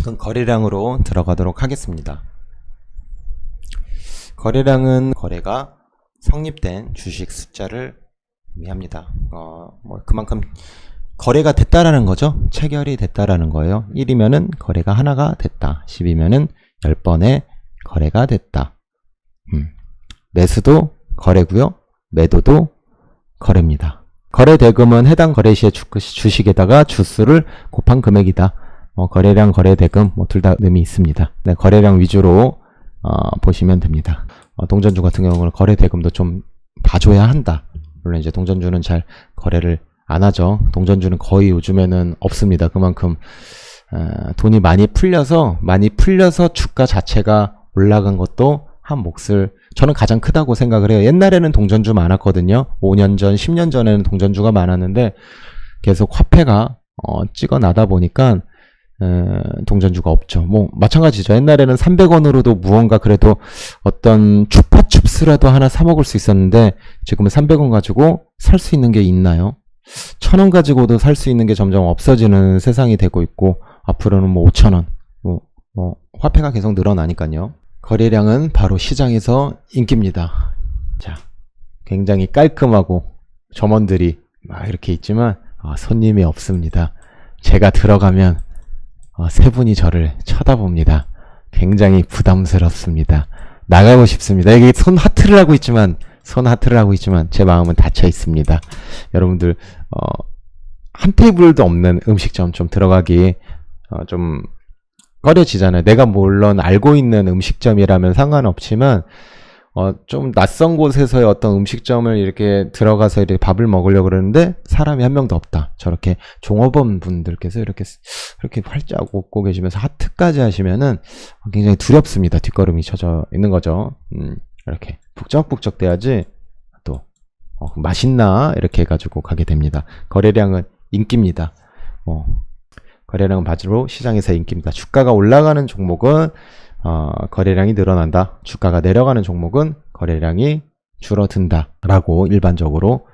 우선 거래량으로 들어가도록 하겠습니다. 거래량은 거래가 성립된 주식 숫자를 의미합니다. 그만큼 거래가 됐다라는 거죠. 체결이 됐다라는 거예요. 1이면은 거래가 하나가 됐다. 10이면은 10번의 거래가 됐다. 매수도 거래고요. 매도도 거래입니다. 거래 대금은 해당 거래 시의 주식에다가 주수를 곱한 금액이다. 거래량, 거래 대금 둘 다 의미 있습니다. 네, 거래량 위주로 보시면 됩니다. 동전주 같은 경우는 거래 대금도 좀 봐줘야 한다. 물론 이제 동전주는 잘 거래를 안 하죠. 동전주는 거의 요즘에는 없습니다. 그만큼 돈이 많이 풀려서 주가 자체가 올라간 것도 한 몫을 저는 가장 크다고 생각을 해요. 옛날에는 동전주 많았거든요. 5년 전, 10년 전에는 동전주가 많았는데 계속 화폐가 찍어나다 보니까 동전주가 없죠. 마찬가지죠. 옛날에는 300원으로도 무언가 그래도 어떤 추파춥스라도 하나 사 먹을 수 있었는데 지금은 300원 가지고 살 수 있는 게 있나요? 1000원 가지고도 살 수 있는 게 점점 없어지는 세상이 되고 있고 앞으로는 5000원 화폐가 계속 늘어나니까요. 거래량은 바로 시장에서 인기입니다. 자, 굉장히 깔끔하고 점원들이 막 이렇게 있지만 손님이 없습니다. 제가 들어가면 세 분이 저를 쳐다봅니다. 굉장히 부담스럽습니다. 나가고 싶습니다. 여기 손 하트를 하고 있지만 제 마음은 닫혀 있습니다. 여러분들 한 테이블도 없는 음식점 좀 들어가기 좀 꺼려지잖아요. 내가 물론 알고 있는 음식점이라면 상관없지만 좀 낯선 곳에서의 어떤 음식점을 이렇게 들어가서 이렇게 밥을 먹으려고 그러는데 사람이 한 명도 없다. 저렇게 종업원 분들께서 이렇게 활짝 웃고 계시면서 하트까지 하시면은 굉장히 두렵습니다. 뒷걸음이 쳐져 있는 거죠. 이렇게 북적북적 돼야지 또 맛있나 이렇게 해가지고 가게 됩니다. 거래량은 인기입니다. 거래량은 바로 시장에서 인기입니다. 주가가 올라가는 종목은 거래량이 늘어난다. 주가가 내려가는 종목은 거래량이 줄어든다 라고 일반적으로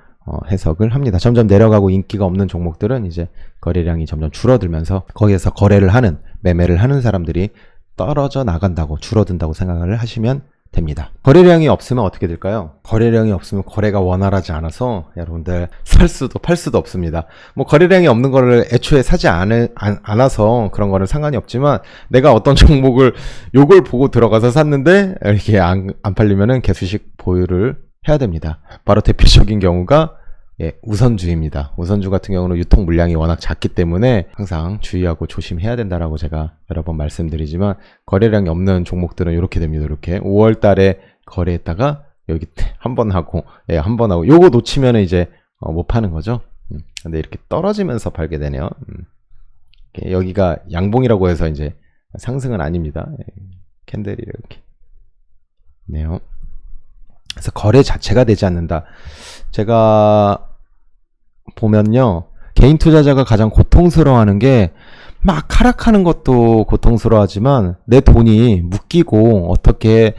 해석을 합니다. 점점 내려가고 인기가 없는 종목들은 이제 거래량이 점점 줄어들면서 거기에서 거래를 하는, 매매를 하는 사람들이 떨어져 나간다고, 줄어든다고 생각을 하시면 됩니다. 거래량이 없으면 어떻게 될까요? 거래량이 없으면 거래가 원활하지 않아서 여러분들 살 수도 팔 수도 없습니다. 거래량이 없는 거를 애초에 사지 않아서 그런 거는 상관이 없지만 내가 어떤 종목을 요걸 보고 들어가서 샀는데 이렇게 안 팔리면은 개수식 보유를 해야 됩니다. 바로 대표적인 경우가 우선주입니다. 우선주 같은 경우는 유통 물량이 워낙 작기 때문에 항상 주의하고 조심해야 된다라고 제가 여러 번 말씀드리지만 거래량이 없는 종목들은 이렇게 됩니다. 이렇게 5월 달에 거래했다가 여기 한 번 하고 요거 놓치면 이제 못 파는 거죠. 근데 이렇게 떨어지면서 팔게 되네요. 여기가 양봉이라고 해서 이제 상승은 아닙니다. 캔들이 이렇게 네요. 그래서 거래 자체가 되지 않는다. 제가 보면요, 개인 투자자가 가장 고통스러워하는 게 막 하락하는 것도 고통스러워하지만 내 돈이 묶이고 어떻게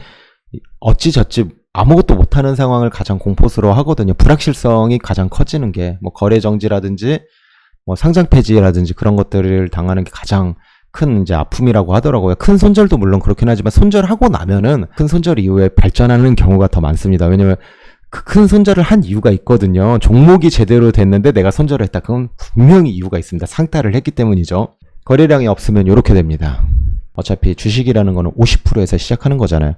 어찌저찌 아무것도 못하는 상황을 가장 공포스러워 하거든요. 불확실성이 가장 커지는 게 거래 정지라든지 상장 폐지라든지 그런 것들을 당하는 게 가장 큰 이제 아픔이라고 하더라고요. 큰 손절도 물론 그렇긴 하지만 손절하고 나면은 큰 손절 이후에 발전하는 경우가 더 많습니다. 왜냐면 그 큰 손절을 한 이유가 있거든요. 종목이 제대로 됐는데 내가 손절을 했다. 그건 분명히 이유가 있습니다. 상따를 했기 때문이죠. 거래량이 없으면 이렇게 됩니다. 어차피 주식이라는 거는 50%에서 시작하는 거잖아요.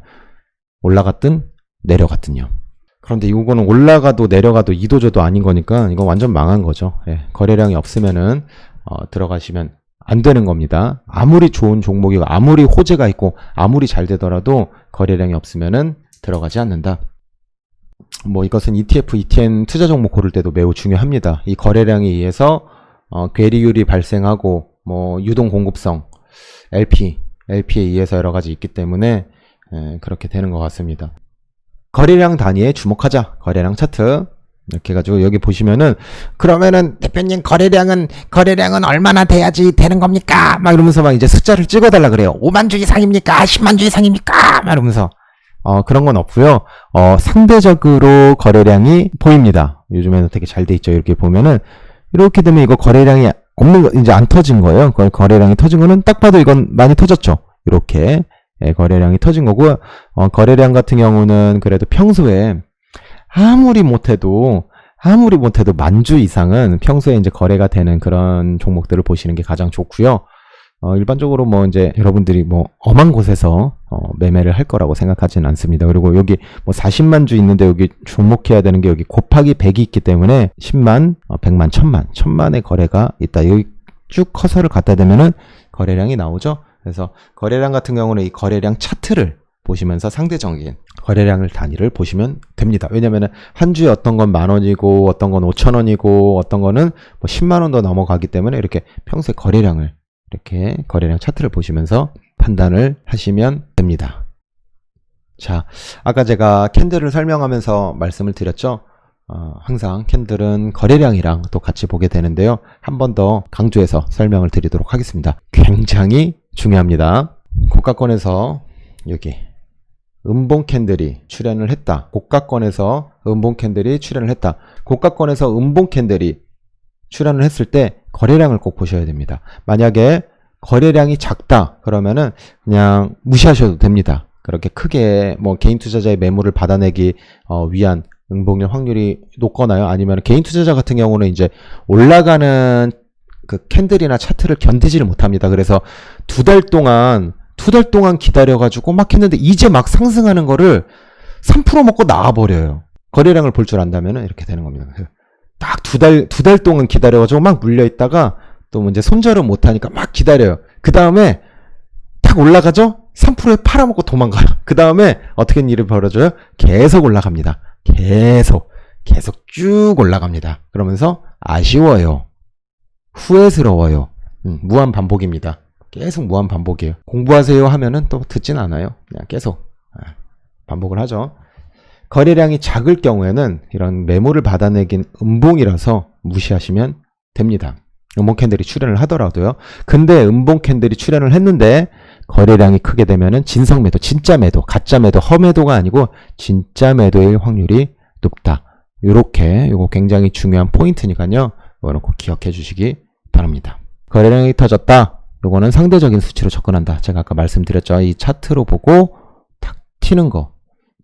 올라갔든 내려갔든요. 그런데 이거는 올라가도 내려가도 이도저도 아닌 거니까 이건 완전 망한 거죠. 거래량이 없으면은 들어가시면 안 되는 겁니다. 아무리 좋은 종목이고 아무리 호재가 있고 아무리 잘 되더라도 거래량이 없으면은 들어가지 않는다. 이것은 ETF, ETN 투자 종목 고를 때도 매우 중요합니다. 이 거래량에 의해서 괴리율이 발생하고 유동 공급성, LP에 의해서 여러 가지 있기 때문에 그렇게 되는 것 같습니다. 거래량 단위에 주목하자. 거래량 차트 이렇게 해가지고 여기 보시면은 그러면은 대표님 거래량은 얼마나 돼야지 되는 겁니까? 막 이러면서 막 이제 숫자를 찍어달라 그래요. 5만 주 이상입니까? 10만 주 이상입니까? 막 이러면서 그런 건 없고요. 상대적으로 거래량이 보입니다. 요즘에는 되게 잘 돼 있죠. 이렇게 보면은 이렇게 되면 이거 거래량이 이제 안 터진 거예요. 거래량이 터진 거는 딱 봐도 이건 많이 터졌죠. 이렇게 거래량이 터진 거고, 거래량 같은 경우는 그래도 평소에 아무리 못해도 만주 이상은 평소에 이제 거래가 되는 그런 종목들을 보시는 게 가장 좋고요. 일반적으로 뭐 이제 여러분들이 뭐 엄한 곳에서 매매를 할 거라고 생각하지는 않습니다. 그리고 여기 뭐 40만 주 있는데 여기 주목해야 되는 게 여기 곱하기 100이 있기 때문에 10만, 100만, 1000만의 거래가 있다. 여기 쭉 커서를 갖다 대면은 거래량이 나오죠. 그래서 거래량 같은 경우는 이 거래량 차트를 보시면서 상대적인 거래량을 단위를 보시면 됩니다. 왜냐면은 한 주에 어떤 건 10,000원이고 어떤 건 5,000원이고 어떤 거는 뭐 10만 원도 넘어가기 때문에 이렇게 평소에 거래량을 이렇게 거래량 차트를 보시면서 판단을 하시면 됩니다. 자, 아까 제가 캔들을 설명하면서 말씀을 드렸죠. 항상 캔들은 거래량이랑 또 같이 보게 되는데요. 한 번 더 강조해서 설명을 드리도록 하겠습니다. 굉장히 중요합니다. 고가권에서 여기 음봉 캔들이 출현을 했다. 고가권에서 음봉 캔들이 출현을 했다. 고가권에서 음봉 캔들이 출현을 했을 때 거래량을 꼭 보셔야 됩니다. 만약에 거래량이 작다 그러면은 그냥 무시하셔도 됩니다. 그렇게 크게 뭐 개인 투자자의 매물을 받아내기 위한 응봉률 확률이 높거나요. 아니면 개인 투자자 같은 경우는 이제 올라가는 그 캔들이나 차트를 견디지를 못합니다. 그래서 두 달 동안 기다려가지고 막 했는데 이제 막 상승하는 거를 3% 먹고 나와버려요. 거래량을 볼 줄 안다면 이렇게 되는 겁니다. 딱 두 달 동안 기다려가지고 막 물려있다가 또 이제 손절을 못하니까 막 기다려요. 그 다음에 딱 올라가죠? 3%에 팔아먹고 도망가요. 그 다음에 어떻게 일이 벌어져요? 계속 올라갑니다. 계속 쭉 올라갑니다. 그러면서 아쉬워요. 후회스러워요. 무한 반복입니다. 계속 무한 반복이에요. 공부하세요 하면은 또 듣진 않아요. 그냥 계속 반복을 하죠. 거래량이 작을 경우에는 이런 매물을 받아내긴 음봉이라서 무시하시면 됩니다. 음봉 캔들이 출현을 하더라도요. 근데 음봉 캔들이 출현을 했는데 거래량이 크게 되면은 진성 매도, 진짜 매도, 가짜 매도, 허매도가 아니고 진짜 매도일 확률이 높다. 요거 굉장히 중요한 포인트니까요. 이거는 꼭 기억해 주시기 바랍니다. 거래량이 터졌다. 요거는 상대적인 수치로 접근한다. 제가 아까 말씀드렸죠. 이 차트로 보고 탁 튀는 거.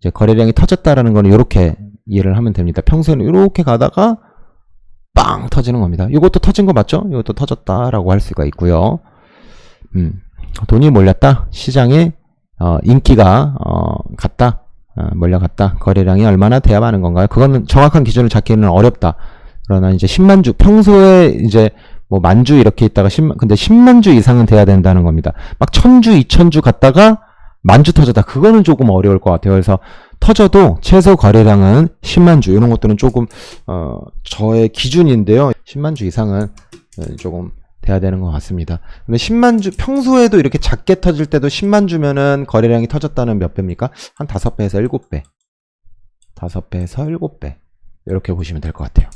이제 거래량이 터졌다라는 거는 이렇게 이해를 하면 됩니다. 평소에는 이렇게 가다가 빵 터지는 겁니다. 이것도 터진 거 맞죠? 이것도 터졌다라고 할 수가 있고요. 돈이 몰렸다. 시장에 인기가 갔다. 몰려갔다. 거래량이 얼마나 돼야 많은 건가요? 그거는 정확한 기준을 잡기는 어렵다. 그러나 이제 10만 주, 평소에 이제 뭐 만주 이렇게 있다가 근데 10만 주 이상은 돼야 된다는 겁니다. 막 1000주, 2000주 갔다가 만주 터졌다. 그거는 조금 어려울 것 같아요. 그래서 터져도 최소 거래량은 10만 주 이런 것들은 조금 저의 기준인데요. 10만 주 이상은 조금 돼야 되는 것 같습니다. 근데 10만 주 평소에도 이렇게 작게 터질 때도 10만 주면은 거래량이 터졌다는 몇 배입니까? 한 5배에서 7배. 5배에서 7배. 이렇게 보시면 될 것 같아요.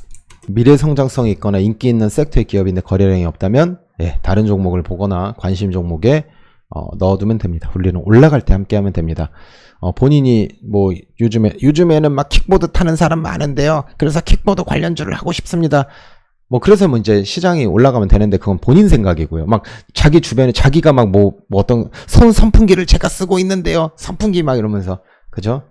미래 성장성이 있거나 인기 있는 섹터의 기업인데 거래량이 없다면 다른 종목을 보거나 관심 종목에 넣어두면 됩니다. 분리는 올라갈 때 함께 하면 됩니다. 본인이 뭐 요즘에는 막 킥보드 타는 사람 많은데요. 그래서 킥보드 관련주를 하고 싶습니다. 뭐 그래서 뭐 이제 시장이 올라가면 되는데 그건 본인 생각이고요. 막 자기 주변에 자기가 막 뭐 어떤 선풍기를 제가 쓰고 있는데요. 선풍기 막 이러면서 그죠?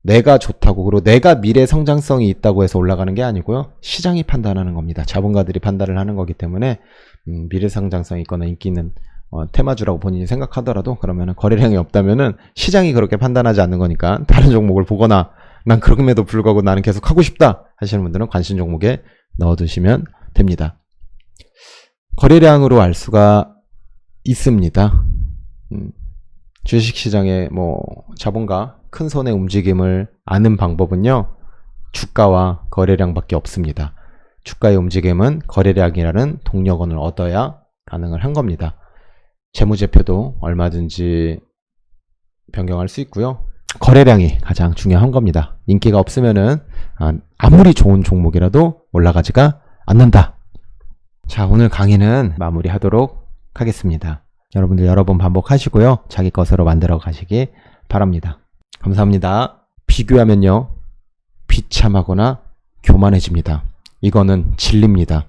내가 좋다고 그리고 내가 미래 성장성이 있다고 해서 올라가는 게 아니고요. 시장이 판단하는 겁니다. 자본가들이 판단을 하는 거기 때문에 미래 성장성이 있거나 인기 있는 테마주라고 본인이 생각하더라도 그러면은 거래량이 없다면은 시장이 그렇게 판단하지 않는 거니까 다른 종목을 보거나 난 그럼에도 불구하고 나는 계속 하고 싶다 하시는 분들은 관심 종목에 넣어두시면 됩니다. 거래량으로 알 수가 있습니다. 주식시장의 뭐 자본가 큰 손의 움직임을 아는 방법은요. 주가와 거래량밖에 없습니다. 주가의 움직임은 거래량이라는 동력원을 얻어야 가능을 한 겁니다. 재무제표도 얼마든지 변경할 수 있고요. 거래량이 가장 중요한 겁니다. 인기가 없으면은 아무리 좋은 종목이라도 올라가지가 않는다. 자, 오늘 강의는 마무리하도록 하겠습니다. 여러분들 여러 번 반복하시고요. 자기 것으로 만들어 가시기 바랍니다. 감사합니다. 비교하면요. 비참하거나 교만해집니다. 이거는 진리입니다.